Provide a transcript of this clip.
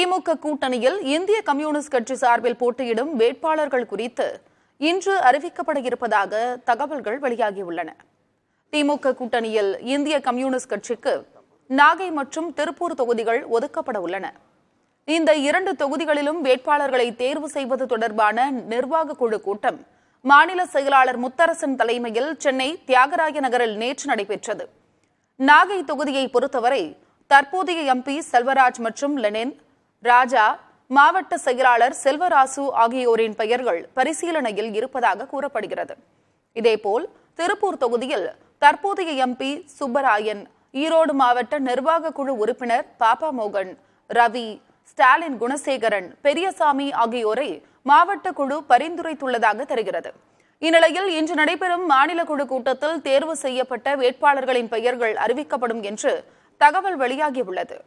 திமுக கூட்டணியில் இந்திய கம்யூனிஸ்ட் கட்சி சார்பில் போட்டியிடும் வேட்பாளர்கள் குறித்து இன்று அறிவிக்கப்பட இருப்பதாக தகவல்கள் வெளியாகியுள்ளன. திமுக கூட்டணியில் இந்திய கம்யூனிஸ்ட் கட்சிக்கு நாகை மற்றும் திருப்பூர் தொகுதிகள் ஒதுக்கப்பட உள்ளன. இந்த 2 தொகுதிகளிலும் வேட்பாளர்களை தேர்வு செய்வது தொடர்பான நிர்வாக குழு கூட்டம் மாநில செயலாளர் முத்தரசன் தலைமையில் சென்னை தியாகராய நகரில் நேற்று நடைபெற்றது. நாகை தொகுதியை பொறுத்தவரை தற்போதைய எம்பி செல்வராஜ் மற்றும் லெனின் ராஜா, மாவட்ட செயலாளர் செல்வராசு ஆகியோரின் பெயர்கள் பரிசீலனையில் இருப்பதாக கூறப்படுகிறது. இதேபோல் திருப்பூர் தொகுதியில் தற்போதைய எம்பி சுப்பராயன், ஈரோடு மாவட்ட நிர்வாக குழு உறுப்பினர் பாப்பா மோகன், ரவி, ஸ்டாலின் குணசேகரன், பெரியசாமி ஆகியோரை மாவட்ட குழு பரிந்துரைத்துள்ளதாக தெரிகிறது. இந்நிலையில் இன்று நடைபெறும் மாநில குழு கூட்டத்தில் தேர்வு செய்யப்பட்ட வேட்பாளர்களின் பெயர்கள் அறிவிக்கப்படும் என்று தகவல் வெளியாகியுள்ளது.